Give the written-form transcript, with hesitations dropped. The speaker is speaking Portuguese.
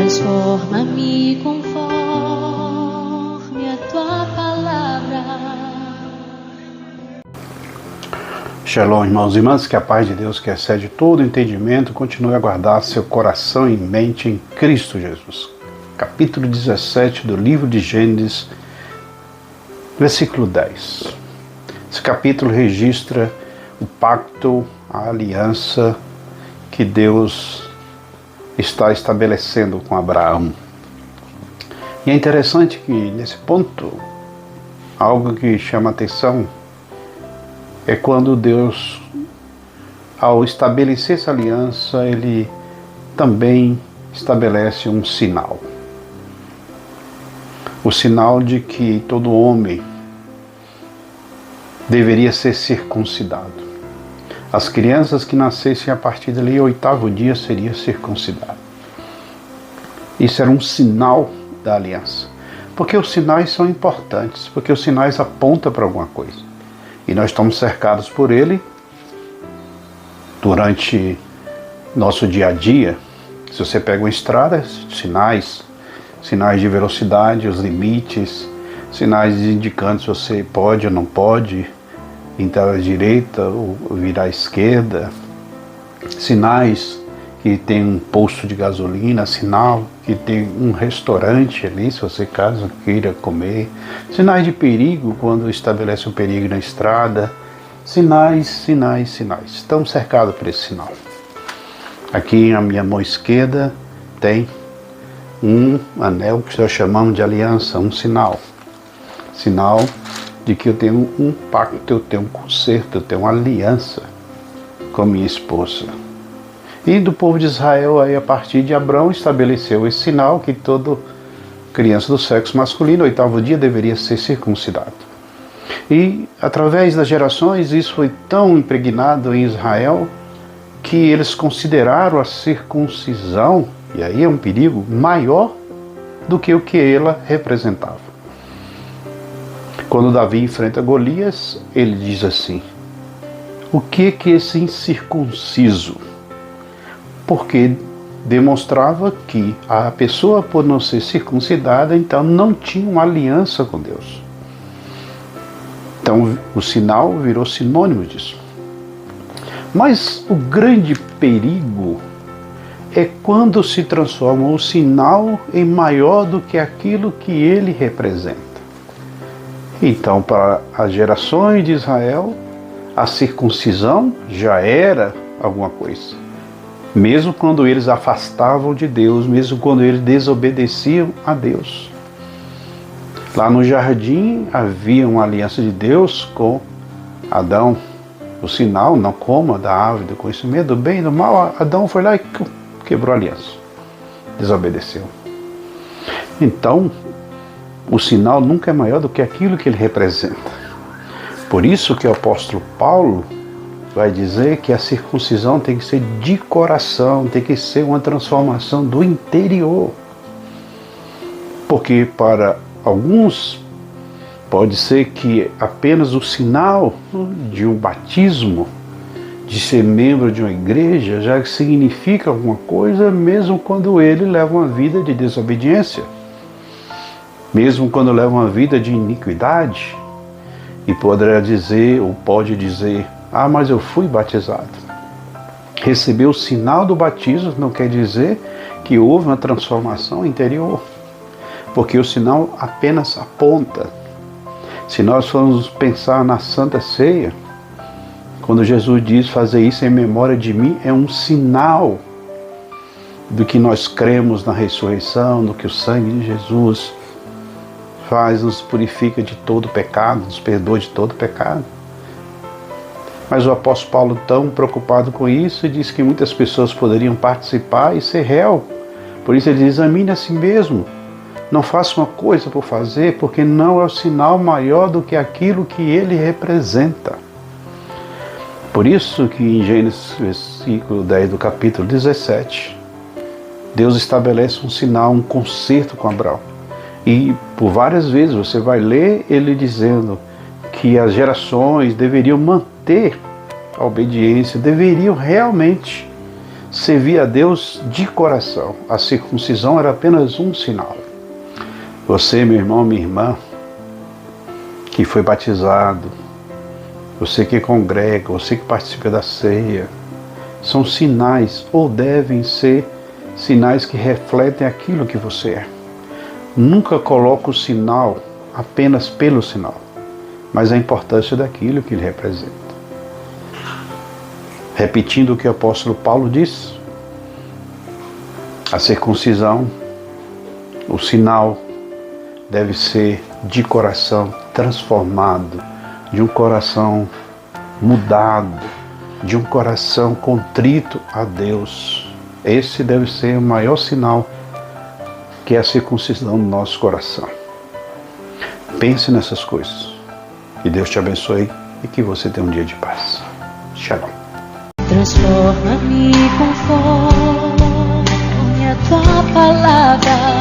Transforma-me conforme a tua palavra. Shalom, irmãos e irmãs, que a paz de Deus, que excede todo entendimento, continue a guardar seu coração e mente em Cristo Jesus. Capítulo 17 do livro de Gênesis, versículo 10. Esse capítulo registra o pacto, a aliança que Deus está estabelecendo com Abraão. E é interessante que nesse ponto, algo que chama atenção é quando Deus, ao estabelecer essa aliança, Ele também estabelece um sinal. O sinal de que todo homem deveria ser circuncidado. As crianças que nascessem a partir dali, o 8º dia seria circuncidado. Isso era um sinal da aliança. Porque os sinais são importantes, porque os sinais apontam para alguma coisa. E nós estamos cercados por ele durante nosso dia a dia. Se você pega uma estrada, sinais de velocidade, os limites, sinais indicando se você pode ou não pode entrar à direita ou virar à esquerda, sinais que tem um posto de gasolina, sinal que tem um restaurante ali, se você caso queira comer, sinais de perigo quando estabelece um perigo na estrada, sinais. Estamos cercados por esse sinal. Aqui na minha mão esquerda tem um anel que nós chamamos de aliança, um sinal de que eu tenho um pacto, eu tenho um concerto, eu tenho uma aliança com minha esposa. E do povo de Israel, aí, a partir de Abraão, estabeleceu esse sinal que toda criança do sexo masculino, no 8º dia, deveria ser circuncidado. E, através das gerações, isso foi tão impregnado em Israel que eles consideraram a circuncisão, e aí é um perigo maior do que o que ela representava. Quando Davi enfrenta Golias, ele diz assim: o que é esse incircunciso? Porque demonstrava que a pessoa, por não ser circuncidada, então não tinha uma aliança com Deus. Então o sinal virou sinônimo disso. Mas o grande perigo é quando se transforma o sinal em maior do que aquilo que ele representa. Então, para as gerações de Israel, a circuncisão já era alguma coisa. Mesmo quando eles afastavam de Deus, mesmo quando eles desobedeciam a Deus. Lá no jardim havia uma aliança de Deus com Adão. O sinal, não coma da árvore do conhecimento do bem e do mal. Adão foi lá e quebrou a aliança. Desobedeceu. Então, o sinal nunca é maior do que aquilo que ele representa. Por isso que o apóstolo Paulo vai dizer que a circuncisão tem que ser de coração, tem que ser uma transformação do interior. Porque para alguns pode ser que apenas o sinal de um batismo, de ser membro de uma igreja, já significa alguma coisa, mesmo quando ele leva uma vida de desobediência. Mesmo quando leva uma vida de iniquidade, e poderá dizer, ou pode dizer, mas eu fui batizado. Receber o sinal do batismo não quer dizer que houve uma transformação interior, porque o sinal apenas aponta. Se nós formos pensar na Santa Ceia, quando Jesus diz fazer isso em memória de mim, é um sinal do que nós cremos na ressurreição, do que o sangue de Jesus faz, nos purifica de todo pecado, nos perdoa de todo pecado. Mas o apóstolo Paulo, tão preocupado com isso, diz que muitas pessoas poderiam participar e ser réu. Por isso ele diz: examine a si mesmo, não faça uma coisa por fazer, porque não é o sinal maior do que aquilo que ele representa. Por isso que em Gênesis, versículo 10 do capítulo 17, Deus estabelece um sinal, um concerto com Abraão. E por várias vezes você vai ler ele dizendo que as gerações deveriam manter a obediência, deveriam realmente servia a Deus de coração. A circuncisão era apenas um sinal. Você, meu irmão, minha irmã, que foi batizado, você que congrega, você que participa da ceia, são sinais, ou devem ser sinais que refletem aquilo que você é. Nunca coloque o sinal apenas pelo sinal, mas a importância daquilo que ele representa. Repetindo o que o apóstolo Paulo disse, a circuncisão, o sinal, deve ser de coração transformado, de um coração mudado, de um coração contrito a Deus. Esse deve ser o maior sinal, que é a circuncisão do nosso coração. Pense nessas coisas. Que Deus te abençoe e que você tenha um dia de paz. Shalom. Transforma-me conforme a tua palavra.